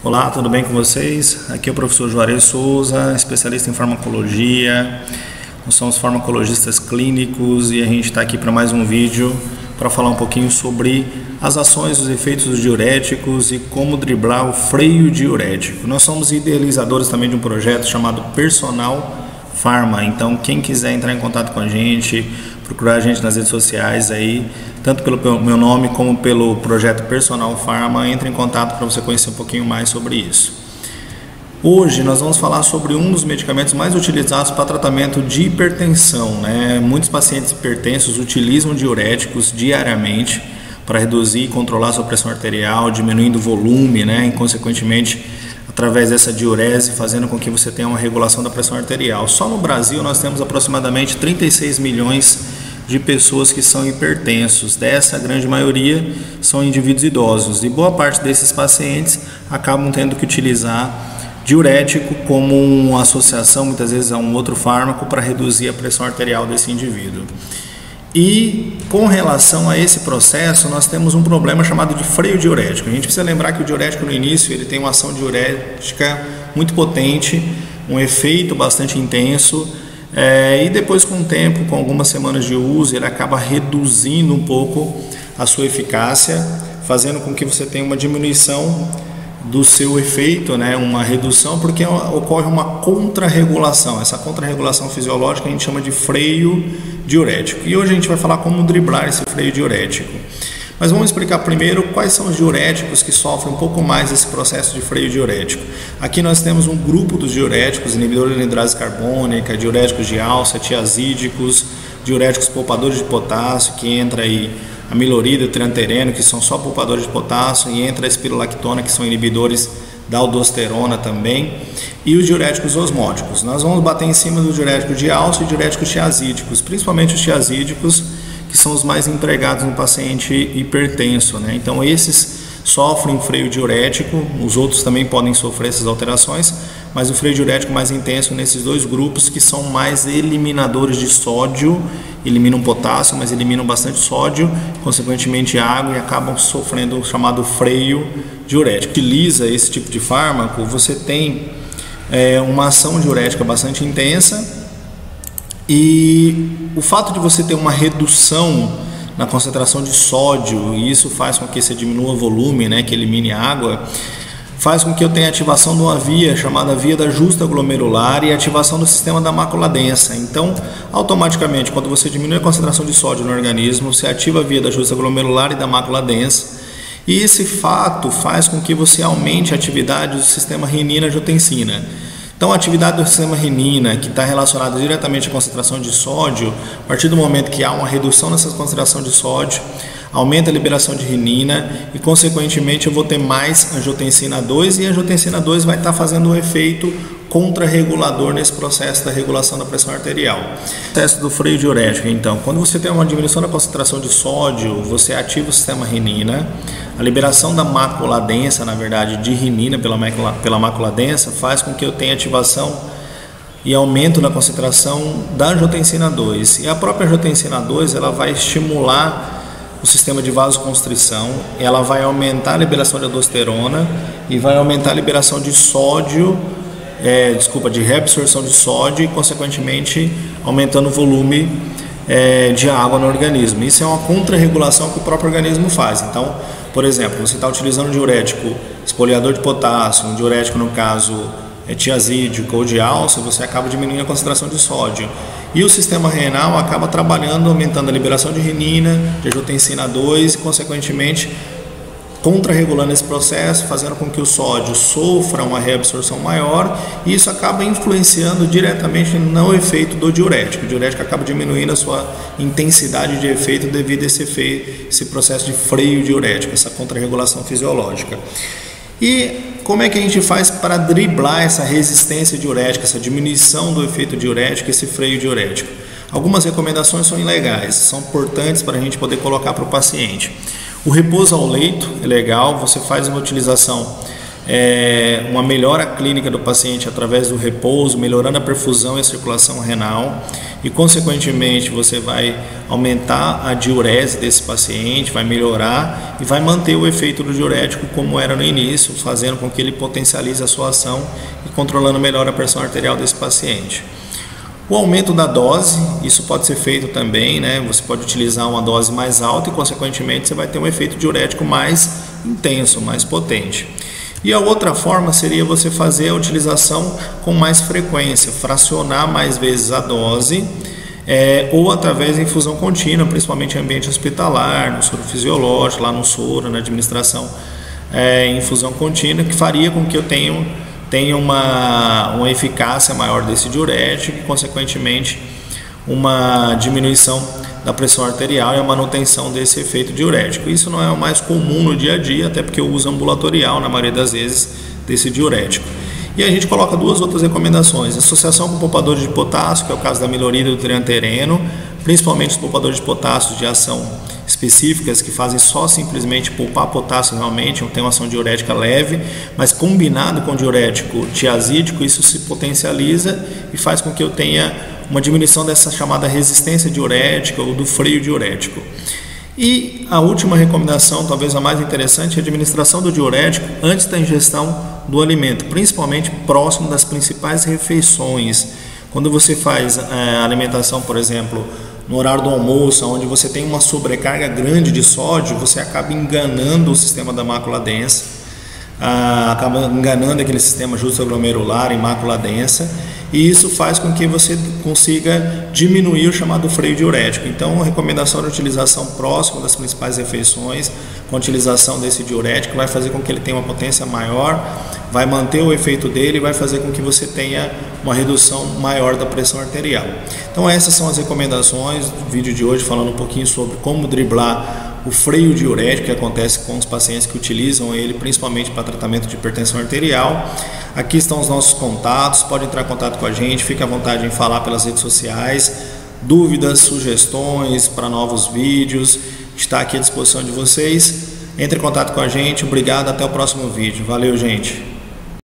Olá, tudo bem com vocês? Aqui é o professor Juarez Souza, especialista em farmacologia. Nós somos farmacologistas clínicos e a gente está aqui para mais um vídeo para falar um pouquinho sobre as ações, os efeitos dos diuréticos e como driblar o freio diurético. Nós somos idealizadores também de um projeto chamado Personal Pharma, então quem quiser entrar em contato com a gente, procurar a gente nas redes sociais aí, tanto pelo meu nome como pelo projeto Personal Pharma, entre em contato para você conhecer um pouquinho mais sobre isso. Hoje nós vamos falar sobre um dos medicamentos mais utilizados para tratamento de hipertensão, né? Muitos pacientes hipertensos utilizam diuréticos diariamente para reduzir e controlar a sua pressão arterial, diminuindo o volume, né? E consequentemente, através dessa diurese, fazendo com que você tenha uma regulação da pressão arterial. Só no Brasil nós temos aproximadamente 36 milhões de pessoas que são hipertensos. Dessa, a grande maioria são indivíduos idosos e boa parte desses pacientes acabam tendo que utilizar diurético como uma associação, muitas vezes, a um outro fármaco para reduzir a pressão arterial desse indivíduo. E com relação a esse processo, nós temos um problema chamado de freio diurético. A gente precisa lembrar que o diurético no início ele tem uma ação diurética muito potente, um efeito bastante intenso, e depois com o tempo, com algumas semanas de uso, ele acaba reduzindo um pouco a sua eficácia, fazendo com que você tenha uma diminuição do seu efeito, né, uma redução, porque ocorre uma contrarregulação. Essa contrarregulação fisiológica a gente chama de freio diurético. E hoje a gente vai falar como driblar esse freio diurético. Mas vamos explicar primeiro quais são os diuréticos que sofrem um pouco mais desse processo de freio diurético. Aqui nós temos um grupo dos diuréticos, inibidores de anidrase carbônica, diuréticos de alça, tiazídicos, diuréticos poupadores de potássio, que entra aí a milorida e o triantereno, que são só poupadores de potássio, e entra a espirolactona, que são inibidores da aldosterona também, e os diuréticos osmóticos. Nós vamos bater em cima do diurético de alça e diuréticos tiazídicos, principalmente os tiazídicos, que são os mais empregados no paciente hipertenso, né? Então esses sofrem freio diurético, os outros também podem sofrer essas alterações, mas o freio diurético mais intenso nesses dois grupos que são mais eliminadores de sódio, eliminam potássio, mas eliminam bastante sódio, consequentemente água, e acabam sofrendo o chamado freio diurético. Utiliza esse tipo de fármaco, você tem uma ação diurética bastante intensa, e o fato de você ter uma redução na concentração de sódio, e isso faz com que você diminua o volume, né, que elimine água, faz com que eu tenha ativação de uma via chamada via da justa glomerular e ativação do sistema da mácula densa. Então, automaticamente, quando você diminui a concentração de sódio no organismo, você ativa a via da justa glomerular e da mácula densa, e esse fato faz com que você aumente a atividade do sistema renina-angiotensina. Então, a atividade do sistema renina, que está relacionada diretamente à concentração de sódio, a partir do momento que há uma redução nessa concentração de sódio, aumenta a liberação de renina e, consequentemente, eu vou ter mais angiotensina 2, e a angiotensina 2 vai estar fazendo um efeito contrarregulador nesse processo da regulação da pressão arterial. O processo do freio diurético, então, quando você tem uma diminuição da concentração de sódio, você ativa o sistema renina, a liberação da mácula densa, na verdade, de renina pela mácula densa, faz com que eu tenha ativação e aumento na concentração da angiotensina 2. E a própria angiotensina 2, ela vai estimular o sistema de vasoconstrição, ela vai aumentar a liberação de aldosterona e vai aumentar a liberação de sódio, de reabsorção de sódio, e consequentemente aumentando o volume de água no organismo. Isso é uma contrarregulação que o próprio organismo faz. Então, por exemplo, você está utilizando um diurético espoliador de potássio, um diurético no caso tiazídico ou de alça, você acaba diminuindo a concentração de sódio. E o sistema renal acaba trabalhando, aumentando a liberação de renina, de angiotensina 2 e, consequentemente, contrarregulando esse processo, fazendo com que o sódio sofra uma reabsorção maior, e isso acaba influenciando diretamente no efeito do diurético. O diurético acaba diminuindo a sua intensidade de efeito devido a esse processo de freio diurético, essa contrarregulação fisiológica. E como é que a gente faz para driblar essa resistência diurética, essa diminuição do efeito diurético, esse freio diurético? Algumas recomendações são legais, são importantes para a gente poder colocar para o paciente. O repouso ao leito é legal, você faz uma utilização uma melhora clínica do paciente através do repouso, melhorando a perfusão e a circulação renal, e consequentemente você vai aumentar a diurese desse paciente, vai melhorar e vai manter o efeito do diurético como era no início, fazendo com que ele potencialize a sua ação e controlando melhor a pressão arterial desse paciente. O aumento da dose, isso pode ser feito também, né? Você pode utilizar uma dose mais alta e consequentemente você vai ter um efeito diurético mais intenso, mais potente. E a outra forma seria você fazer a utilização com mais frequência, fracionar mais vezes a dose, ou através da infusão contínua, principalmente em ambiente hospitalar, no soro fisiológico, lá no soro, na administração em infusão contínua, que faria com que eu tenha uma eficácia maior desse diurético e, consequentemente, uma diminuição da pressão arterial e a manutenção desse efeito diurético. Isso não é o mais comum no dia a dia, até porque o uso ambulatorial, na maioria das vezes, desse diurético. E a gente coloca duas outras recomendações: associação com poupadores de potássio, que é o caso da milorida e do triantereno, principalmente os poupadores de potássio de ação específicas que fazem só simplesmente poupar potássio realmente, tem uma ação diurética leve, mas combinado com diurético tiazídico, isso se potencializa e faz com que eu tenha uma diminuição dessa chamada resistência diurética ou do freio diurético. E a última recomendação, talvez a mais interessante, é a administração do diurético antes da ingestão do alimento, principalmente próximo das principais refeições. Quando você faz a alimentação, por exemplo, no horário do almoço, onde você tem uma sobrecarga grande de sódio, você acaba enganando o sistema da mácula densa, acaba enganando aquele sistema justo-glomerular em mácula densa, e isso faz com que você consiga diminuir o chamado freio diurético. Então, a recomendação de utilização próxima das principais refeições, com a utilização desse diurético, vai fazer com que ele tenha uma potência maior, vai manter o efeito dele e vai fazer com que você tenha uma redução maior da pressão arterial. Então, essas são as recomendações do vídeo de hoje, falando um pouquinho sobre como driblar o freio diurético que acontece com os pacientes que utilizam ele, principalmente para tratamento de hipertensão arterial. Aqui estão os nossos contatos, pode entrar em contato com a gente, fique à vontade em falar pelas redes sociais, dúvidas, sugestões para novos vídeos, está aqui à disposição de vocês. Entre em contato com a gente, obrigado, até o próximo vídeo. Valeu, gente!